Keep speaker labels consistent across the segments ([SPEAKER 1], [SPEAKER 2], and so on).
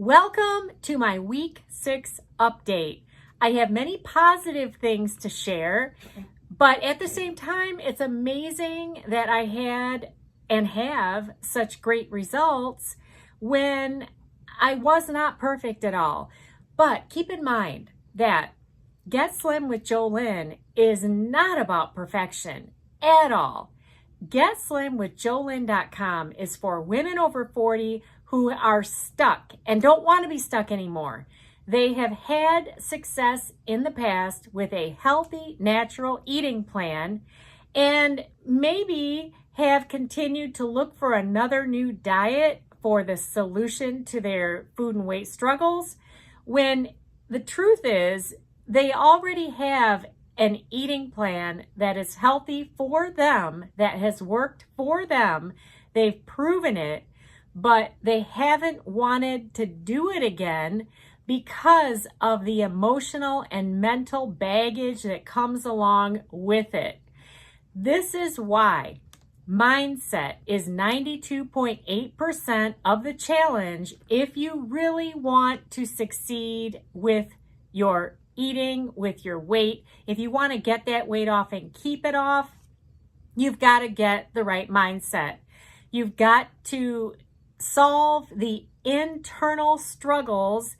[SPEAKER 1] Welcome to my week 6 update. I have many positive things to share, but at the same time, it's amazing that I had and have such great results when I was not perfect at all. But keep in mind that Get Slim with JoLynn is not about perfection at all. GetSlimWithJoLynn.com is for women over 40 who are stuck and don't want to be stuck anymore. They have had success in the past with a healthy, natural eating plan and maybe have continued to look for another new diet for the solution to their food and weight struggles, when the truth is they already have an eating plan that is healthy for them, that has worked for them. They've proven it, but they haven't wanted to do it again because of the emotional and mental baggage that comes along with it. This is why mindset is 92.8% of the challenge if you really want to succeed with your eating, with your weight. If you want to get that weight off and keep it off, you've got to get the right mindset. You've got to solve the internal struggles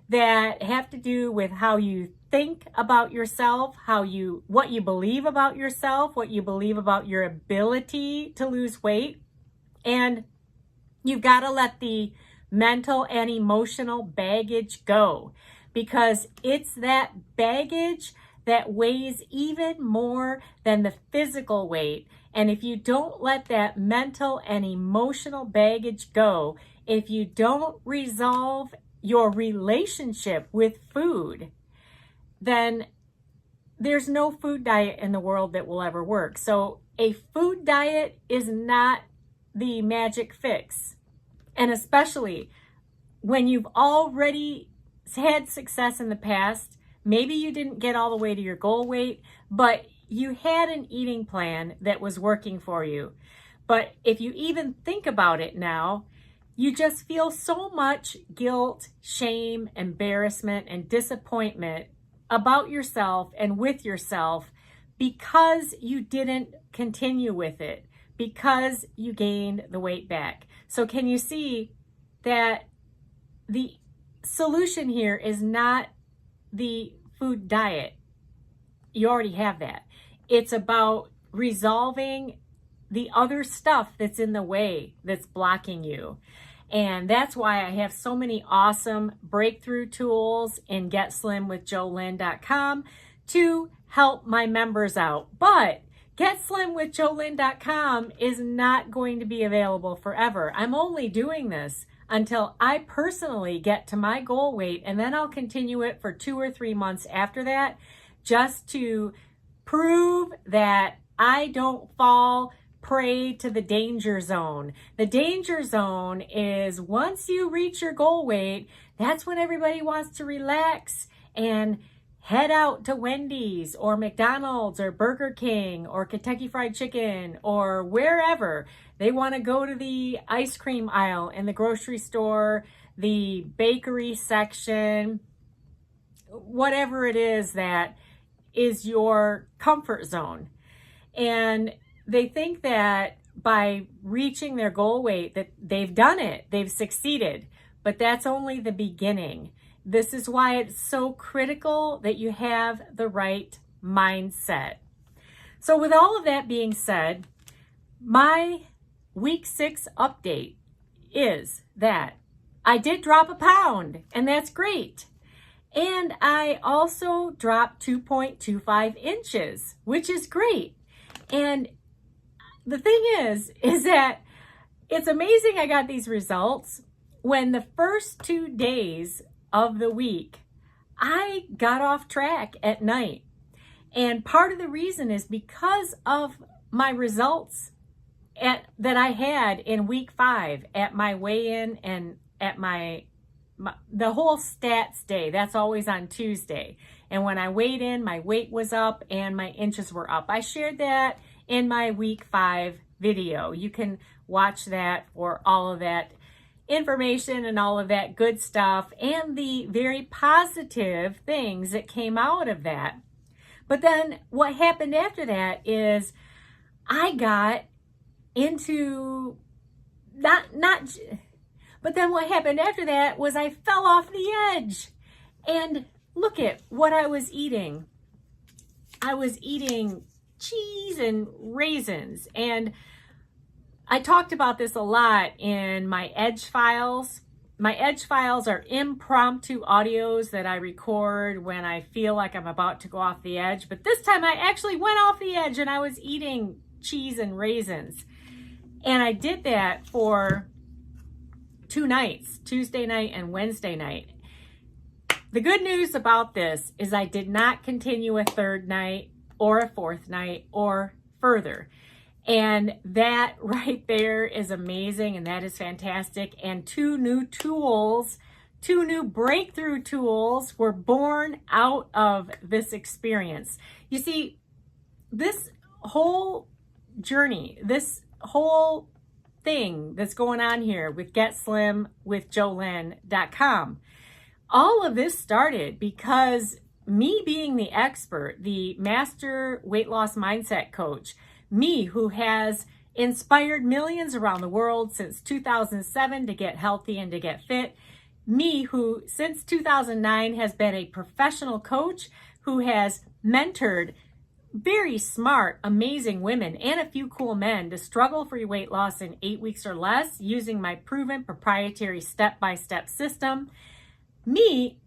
[SPEAKER 1] that have to do with how you think about yourself, what you believe about yourself, what you believe about your ability to lose weight. And you've got to let the mental and emotional baggage go, because it's that baggage that weighs even more than the physical weight. And if you don't let that mental and emotional baggage go, if you don't resolve your relationship with food, then there's no food diet in the world that will ever work. So a food diet is not the magic fix. And especially when you've already had success in the past, maybe you didn't get all the way to your goal weight, but you had an eating plan that was working for you. But if you even think about it now, you just feel so much guilt, shame, embarrassment, and disappointment about yourself and with yourself because you didn't continue with it, because you gained the weight back. So can you see that the solution here is not the food diet? You already have that. It's about resolving the other stuff that's in the way, that's blocking you. And that's why I have so many awesome breakthrough tools in GetSlimWithJoLynn.com to help my members out. But GetSlimWithJoLynn.com is not going to be available forever. I'm only doing this until I personally get to my goal weight, and then I'll continue it for 2 or 3 months after that, just to prove that I don't fall prey to the danger zone. The danger zone is once you reach your goal weight, that's when everybody wants to relax and head out to Wendy's or McDonald's or Burger King or Kentucky Fried Chicken or wherever. They want to go to the ice cream aisle in the grocery store, the bakery section, whatever it is that is your comfort zone. And they think that by reaching their goal weight that they've done it, they've succeeded, but that's only the beginning. This is why it's so critical that you have the right mindset. So with all of that being said, my week 6 update is that I did drop a pound, and that's great. And I also dropped 2.25 inches, which is great. And the thing is that it's amazing I got these results when the first 2 days of the week, I got off track at night. And part of the reason is because of my results that I had in week 5 at my weigh-in and at the whole stats day. That's always on Tuesday. And when I weighed in, my weight was up and my inches were up. I shared that in my week 5 video. You can watch that for all of that information and all of that good stuff and the very positive things that came out of that. But then what happened after that is I got into but then what happened after that was I fell off the edge. And look at what I was eating. I was eating cheese and raisins. And I talked about this a lot in my Edge files. My Edge files are impromptu audios that I record when I feel like I'm about to go off the edge. But this time I actually went off the edge and I was eating cheese and raisins. And I did that for 2 nights, Tuesday night and Wednesday night. The good news about this is I did not continue a 3rd night or a 4th night or further. And that right there is amazing, and that is fantastic. And 2 new tools, 2 new breakthrough tools were born out of this experience. You see, this whole journey, this whole thing that's going on here with Get Slim with JoLynn.com, all of this started because me being the expert, the master weight loss mindset coach, me who has inspired millions around the world since 2007 to get healthy and to get fit, me who since 2009 has been a professional coach who has mentored very smart, amazing women and a few cool men to struggle for your weight loss in 8 weeks or less using my proven proprietary step-by-step system.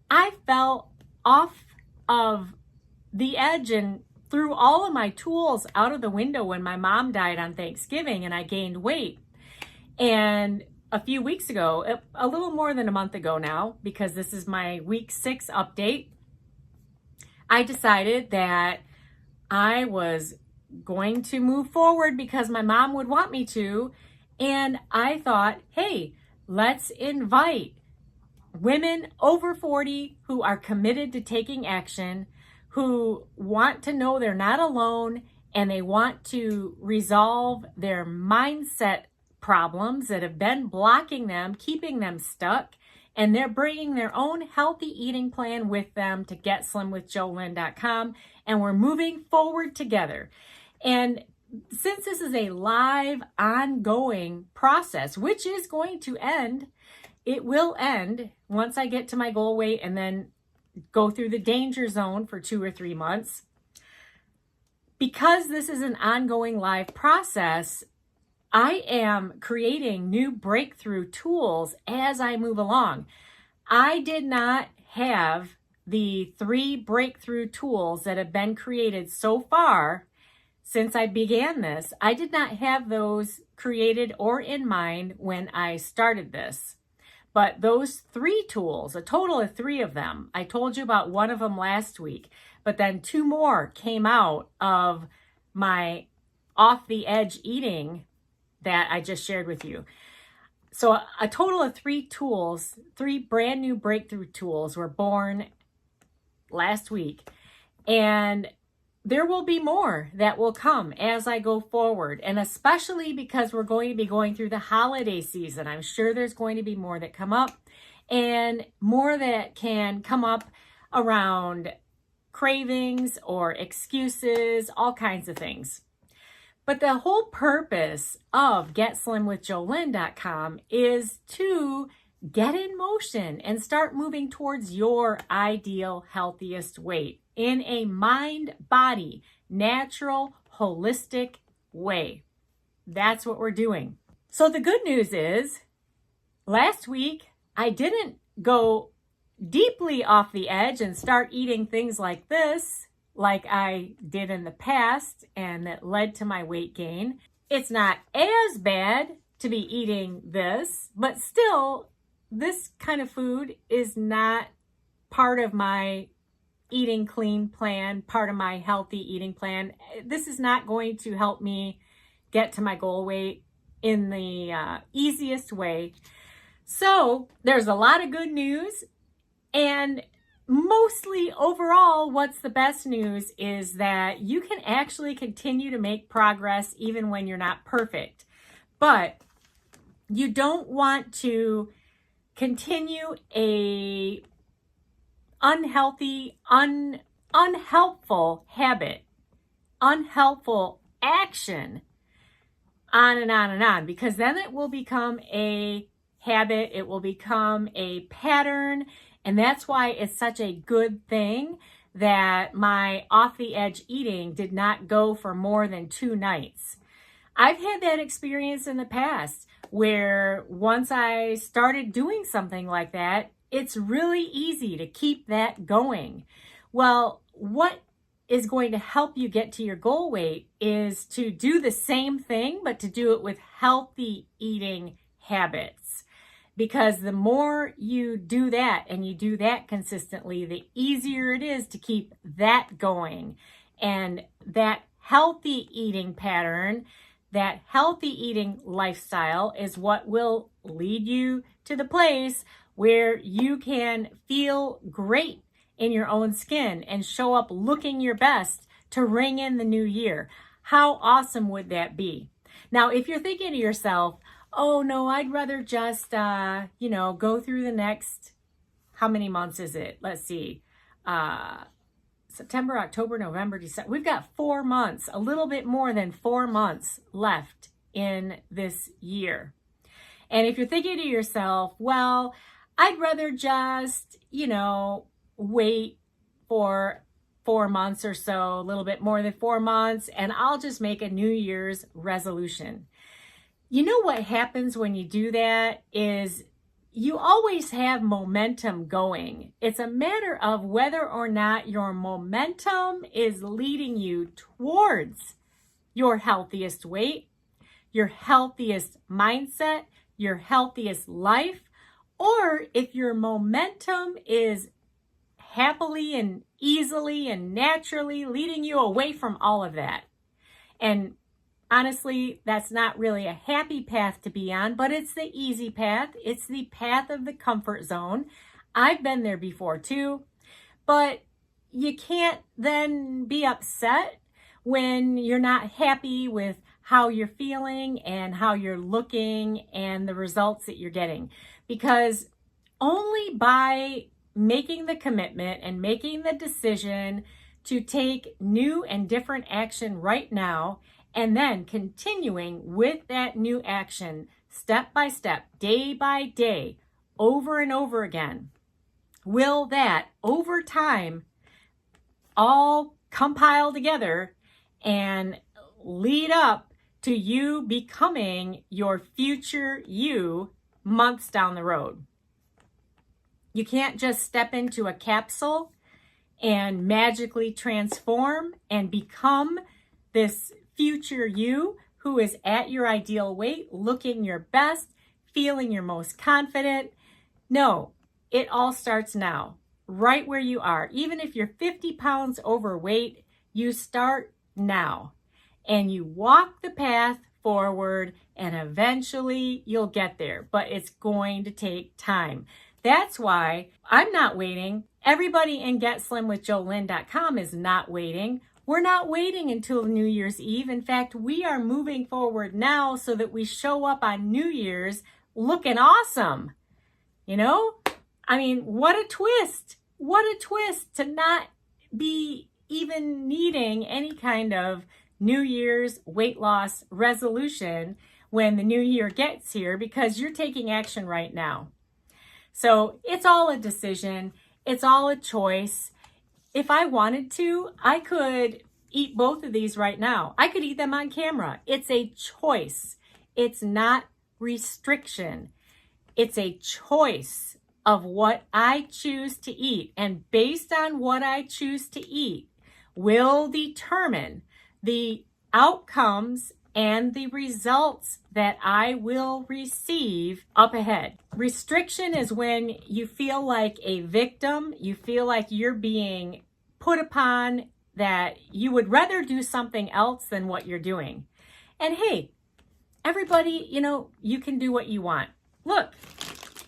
[SPEAKER 1] I fell off of the edge and threw all of my tools out of the window when my mom died on Thanksgiving and I gained weight. And a few weeks ago, a little more than a month ago now, because this is my week 6 update, I decided that I was going to move forward because my mom would want me to. And I thought, hey, let's invite women over 40 who are committed to taking action, who want to know they're not alone, and they want to resolve their mindset problems that have been blocking them, keeping them stuck, and they're bringing their own healthy eating plan with them to GetSlimWithJoLynn.com, and we're moving forward together. And since this is a live, ongoing process, which is going to end, it will end once I get to my goal weight and then go through the danger zone for 2 or 3 months. Because this is an ongoing live process, I am creating new breakthrough tools as I move along. I did not have the 3 breakthrough tools that have been created so far since I began this. I did not have those created or in mind when I started this. But those 3 tools, a total of 3 of them, I told you about one of them last week, but then 2 more came out of my off the edge eating that I just shared with you. So a total of 3 tools, 3 brand new breakthrough tools were born last week. And there will be more that will come as I go forward. And especially because we're going to be going through the holiday season, I'm sure there's going to be more that come up, and more that can come up around cravings or excuses, all kinds of things. But the whole purpose of GetSlimWithJoLynn.com is to get in motion and start moving towards your ideal, healthiest weight in a mind, body, natural, holistic way. That's what we're doing. So the good news is, last week, I didn't go deeply off the edge and start eating things like this, like I did in the past, and that led to my weight gain. It's not as bad to be eating this, but still, this kind of food is not part of my eating clean plan, part of my healthy eating plan. This is not going to help me get to my goal weight in the easiest way. So there's a lot of good news, and mostly overall, what's the best news is that you can actually continue to make progress even when you're not perfect. But You don't want to continue a unhealthy, unhelpful habit, unhelpful action on and on and on, because then it will become a habit, it will become a pattern, and that's why it's such a good thing that my off the edge eating did not go for more than 2 nights. I've had that experience in the past where once I started doing something like that, it's really easy to keep that going. Well, what is going to help you get to your goal weight is to do the same thing, but to do it with healthy eating habits. Because the more you do that and you do that consistently, the easier it is to keep that going. And that healthy eating pattern, that healthy eating lifestyle is what will lead you to the place where you can feel great in your own skin and show up looking your best to ring in the new year. How awesome would that be? Now, if you're thinking to yourself, oh no, I'd rather just, go through the next, how many months is it? Let's see, September, October, November, December. We've got 4 months, a little bit more than 4 months left in this year. And if you're thinking to yourself, well, I'd rather just, wait for 4 months or so, a little bit more than 4 months, and I'll just make a New Year's resolution. You know what happens when you do that is you always have momentum going. It's a matter of whether or not your momentum is leading you towards your healthiest weight, your healthiest mindset, your healthiest life, or if your momentum is happily and easily and naturally leading you away from all of that. And honestly, that's not really a happy path to be on, but it's the easy path. It's the path of the comfort zone. I've been there before too, but you can't then be upset when you're not happy with how you're feeling and how you're looking and the results that you're getting. Because only by making the commitment and making the decision to take new and different action right now, and then continuing with that new action step by step, day by day, over and over again, will that over time all compile together and lead up to you becoming your future you months down the road. You can't just step into a capsule and magically transform and become this future you who is at your ideal weight, looking your best, feeling your most confident. No, it all starts now, right where you are. Even if you're 50 pounds overweight, you start now and you walk the path forward and eventually you'll get there, but it's going to take time. That's why I'm not waiting. Everybody in GetSlimWithJoLynn.com is not waiting. We're not waiting until New Year's Eve. In fact, we are moving forward now so that we show up on New Year's looking awesome. What a twist. What a twist to not be even needing any kind of New Year's weight loss resolution when the new year gets here, because you're taking action right now. So it's all a decision. It's all a choice. If I wanted to, I could eat both of these right now. I could eat them on camera. It's a choice. It's not restriction. It's a choice of what I choose to eat. And based on what I choose to eat will determine the outcomes and the results that I will receive up ahead. Restriction is when you feel like a victim, you feel like you're being put upon, that you would rather do something else than what you're doing. And hey, everybody, you can do what you want. Look,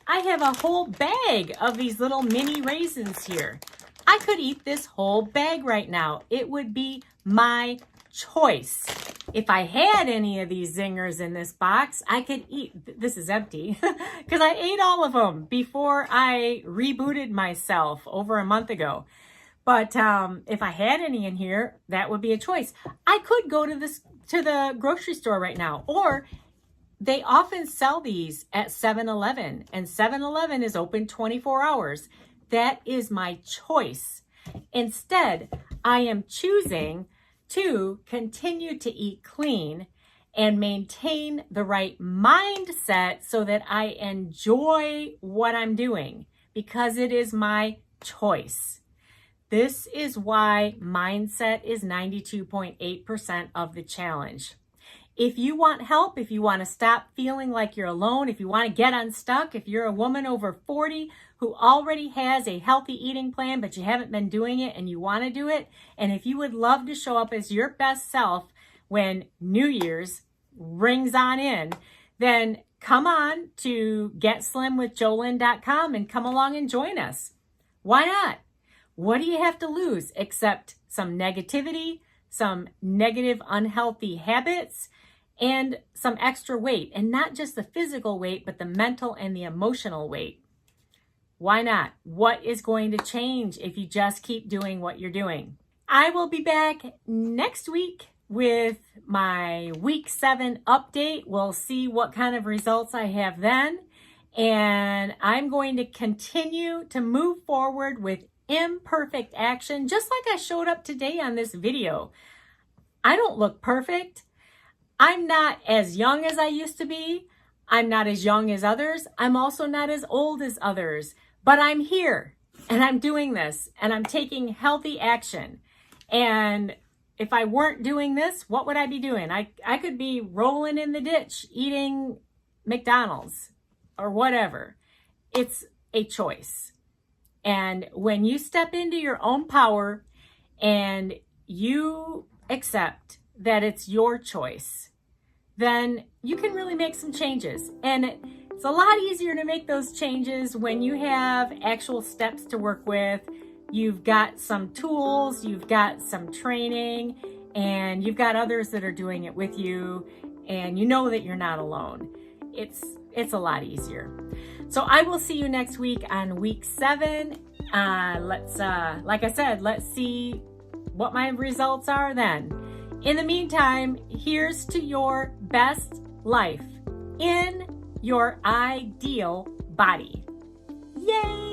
[SPEAKER 1] I have a whole bag of these little mini raisins here. I could eat this whole bag right now. It would be my choice. If I had any of these zingers in this box, I could eat. This is empty because I ate all of them before I rebooted myself over a month ago. But if I had any in here, that would be a choice. I could go to the grocery store right now, or they often sell these at 7-Eleven, and 7-Eleven is open 24 hours. That is my choice. Instead, I am choosing to continue to eat clean and maintain the right mindset so that I enjoy what I'm doing, because it is my choice. This is why mindset is 92.8% of the challenge. If you want help, if you want to stop feeling like you're alone, if you want to get unstuck, if you're a woman over 40 who already has a healthy eating plan, but you haven't been doing it and you want to do it, and if you would love to show up as your best self when New Year's rings on in, then come on to GetSlimWithJoLynn.com and come along and join us. Why not? What do you have to lose except some negativity, some negative, unhealthy habits, and some extra weight? And not just the physical weight, but the mental and the emotional weight. Why not? What is going to change if you just keep doing what you're doing? I will be back next week with my week 7 update. We'll see what kind of results I have then. And I'm going to continue to move forward with imperfect action, just like I showed up today on this video. I don't look perfect. I'm not as young as I used to be. I'm not as young as others. I'm also not as old as others. But I'm here and I'm doing this and I'm taking healthy action. And if I weren't doing this, what would I be doing? I could be rolling in the ditch, eating McDonald's or whatever. It's a choice. And when you step into your own power and you accept that it's your choice, then you can really make some changes. And it's a lot easier to make those changes when you have actual steps to work with. You've got some tools, you've got some training, and you've got others that are doing it with you, and you know that you're not alone. It's a lot easier. So I will see you next week on week 7. Like I said, let's see what my results are then. In the meantime, here's to your best life in your ideal body. Yay!